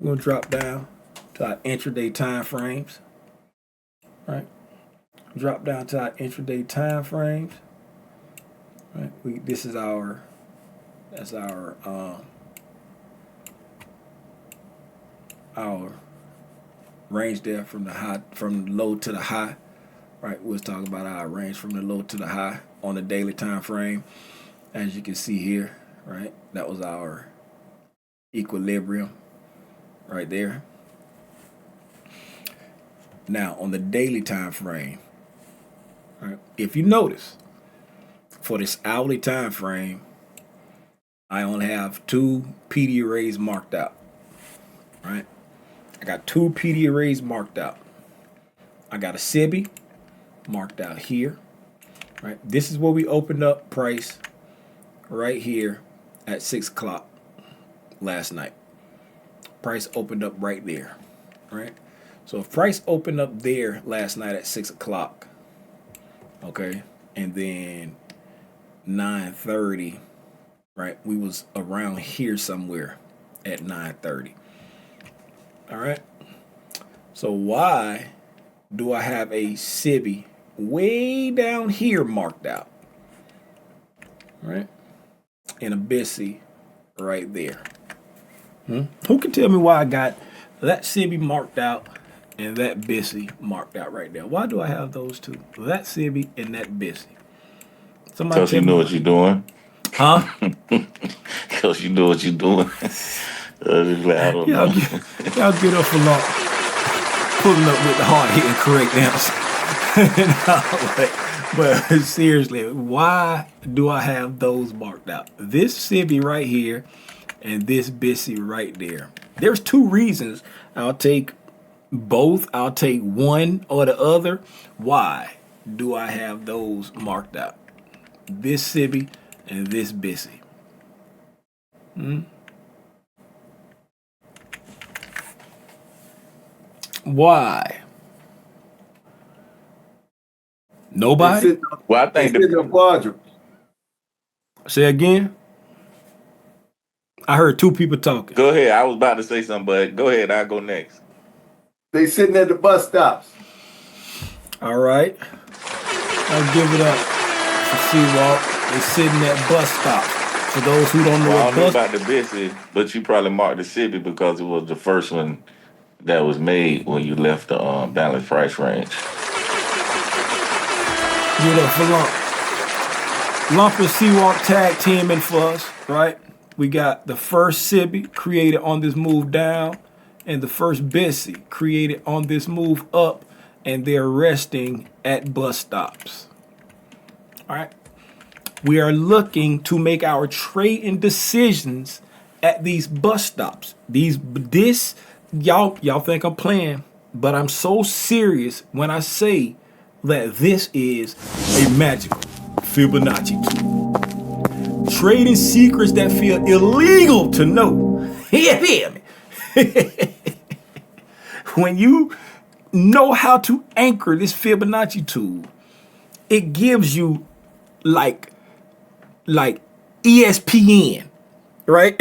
We're gonna drop down to our intraday time frames. Right? Drop down to our intraday time frames. Right? This is our range there from the low to the high. Right? We'll talk about our range from the low to the high on the daily time frame. As you can see here, right? That was our equilibrium right there. Now on the daily time frame, right, if you notice, for this hourly time frame, I only have 2 PD arrays marked out. Right? I got 2 PD arrays marked out. I got a SIBI marked out here. Right? This is where we opened up price right here at 6 o'clock last night. Price opened up right there. Right? So if price opened up there last night at 6 o'clock, okay, and then 9:30, right, we was around here somewhere at 9:30. All right. So why do I have a SIBI way down here marked out? Right? And a BISI right there. Who can tell me why I got that SIBI marked out and that BISI marked out right there? Why do I have those two? That SIBI and that BISI. Because you know what you're doing. Huh? Because you know what you're doing. I don't know. Y'all get up a lot. Pulling up with the hard-hitting correct answer. But seriously, why do I have those marked out? This SIBI right here and this BISI right there. There's 2 reasons. I'll take both. I'll take one or the other. Why do I have those marked out? This SIBI and this BISI. Why? Nobody? Well, I think the quadrant. Say again? I heard 2 people talking. Go ahead. I was about to say something, but go ahead. I'll go next. They sitting at the bus stops. All right. I'll give it up for Seawalk. They sitting at bus stops. For those who don't know Well, I what don't know about the BISI, but you probably marked the SIBI because it was the first one that was made when you left the balanced price range. Get up for Lump. Lump and Seawalk tag teaming for us, right? We got the first SIBI created on this move down and the first BISI created on this move up, and they're resting at bus stops. All right. We are looking to make our trading decisions at these bus stops. Y'all think I'm playing, but I'm so serious when I say that this is a magical Fibonacci tool. Trading secrets that feel illegal to know. Hear me? When you know how to anchor this Fibonacci tool, it gives you like ESPN, right?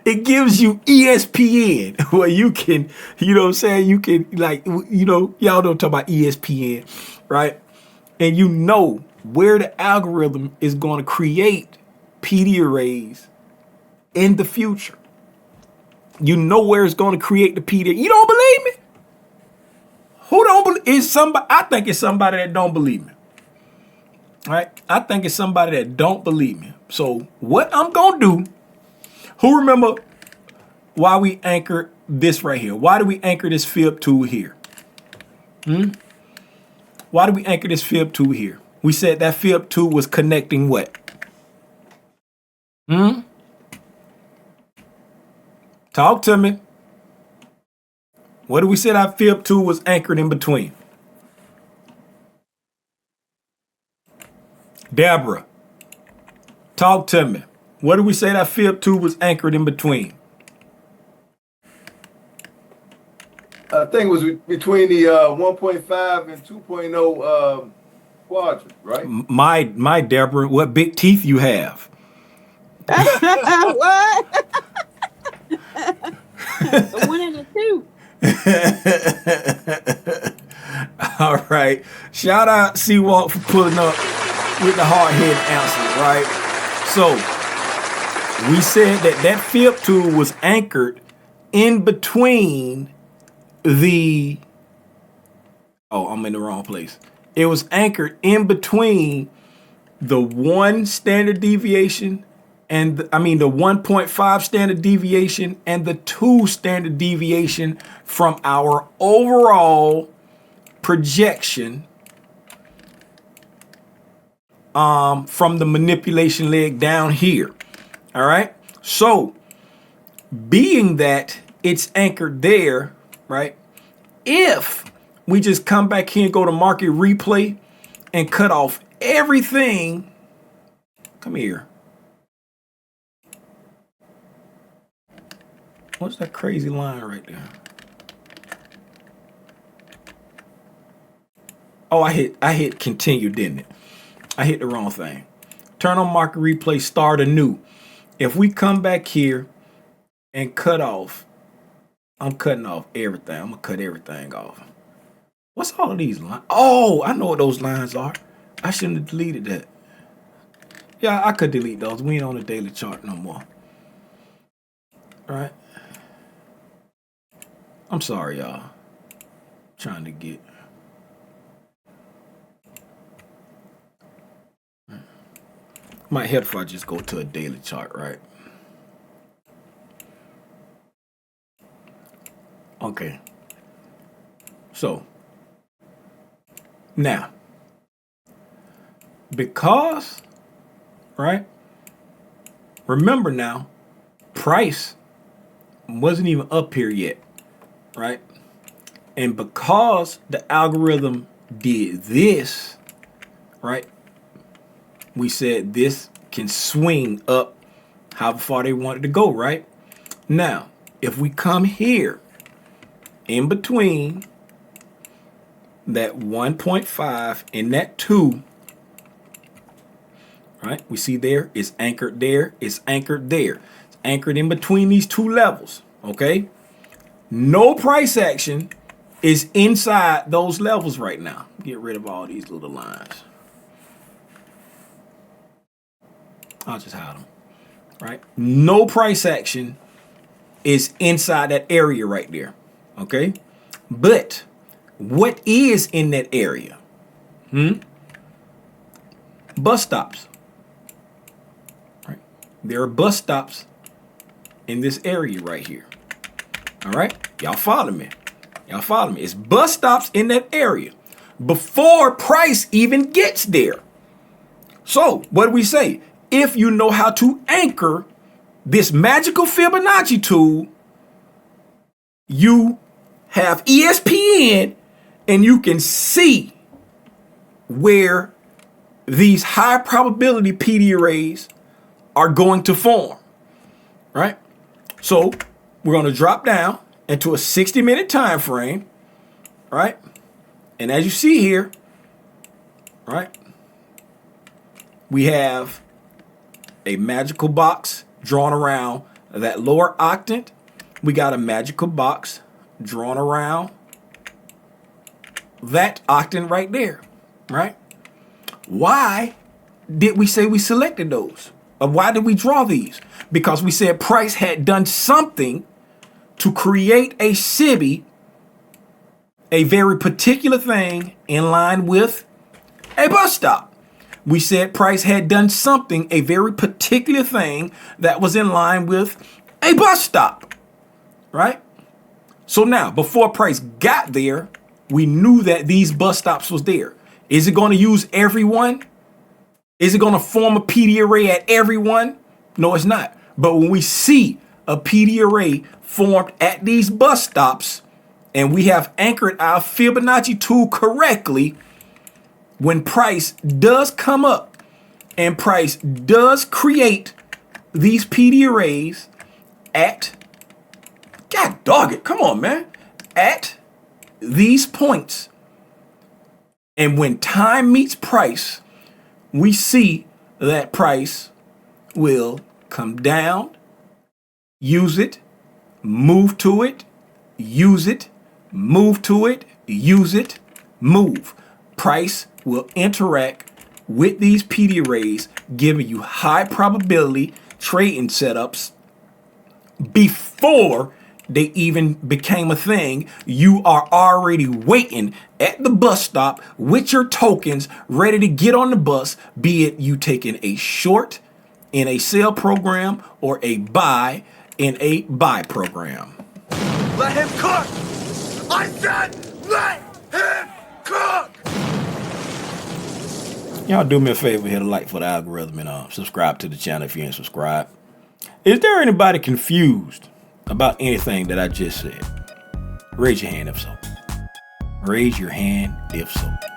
It gives you ESPN where you can, you know what I'm saying? You can y'all don't talk about ESPN, right? And you know where the algorithm is going to create PD arrays in the future. You know where it's going to create the PD. You don't believe me? Who don't believe? It's somebody. I think it's somebody that don't believe me. All right? I think it's somebody that don't believe me. So what I'm going to do, who remember why we anchored this right here? Why do we anchor this fib tool here? Why do we anchor this fib tool here? We said that fib tool was connecting what? Talk to me. What do we say that fib tool was anchored in between? Deborah, talk to me. What do we say that fib tool was anchored in between? I think it was between the 1.5 and 2.0 quadrant, right? My Deborah, what big teeth you have. What? The 1 and the 2. All right. Shout out Seawalk for pulling up with the hard head answer, right? So we said that fib tool was anchored in between the, oh, I'm in the wrong place. It was anchored in between the 1 standard deviation and the 1.5 standard deviation and the 2 standard deviation from our overall projection from the manipulation leg down here. All right. So being that it's anchored there, right? If we just come back here and go to market replay and cut off everything, come here. What's that crazy line right there? Oh, I hit continue, didn't it? I hit the wrong thing. Turn on market replay, start anew. If we come back here and cut off, I'm cutting off everything. I'm gonna cut everything off. What's all of these lines? Oh, I know what those lines are. I shouldn't have deleted that. Yeah, I could delete those. We ain't on the daily chart no more. All right. I'm sorry, y'all. Trying to get. Might help if I just go to a daily chart, right? Okay. So now, because, right? Remember now, price wasn't even up here yet, right? And because the algorithm did this, right? We said this can swing up how far they wanted to go, right? Now, if we come here in between that 1.5 and that 2, right? We see there, it's anchored there, it's anchored there. It's anchored in between these two levels, okay? No price action is inside those levels right now. Get rid of all these little lines. I'll just hide them, right? No price action is inside that area right there, okay? But what is in that area? Bus stops, right? There are bus stops in this area right here, all right? Y'all follow me? Y'all follow me? It's bus stops in that area before price even gets there. So what do we say? If you know how to anchor this magical Fibonacci tool, you have ESPN and you can see where these high probability PD arrays are going to form, right? So we're going to drop down into a 60-minute time frame, right? And as you see here, right, we have a magical box drawn around that lower octant. We got a magical box drawn around that octant right there, right? Why did we say we selected those? Or why did we draw these? Because we said price had done something to create a SIBI, a very particular thing in line with a bus stop. We said price had done something, a very particular thing that was in line with a bus stop, right? So now, before price got there, we knew that these bus stops was there. Is it going to use every one? Is it going to form a PD array at every one? No, it's not. But when we see a PD array formed at these bus stops, and we have anchored our Fibonacci tool correctly, when price does come up and price does create these PD arrays at, God dog it, come on, man, at these points, and when time meets price, we see that price will come down, use it, move to it, use it, move to it, use it, move. Price will interact with these PD arrays, giving you high probability trading setups before they even became a thing. You are already waiting at the bus stop with your tokens ready to get on the bus, be it you taking a short in a sell program or a buy in a buy program. Let him cook! I said let him cook! Y'all do me a favor, hit a like for the algorithm and subscribe to the channel if you ain't subscribed. Is there anybody confused about anything that I just said? Raise your hand if so. Raise your hand if so.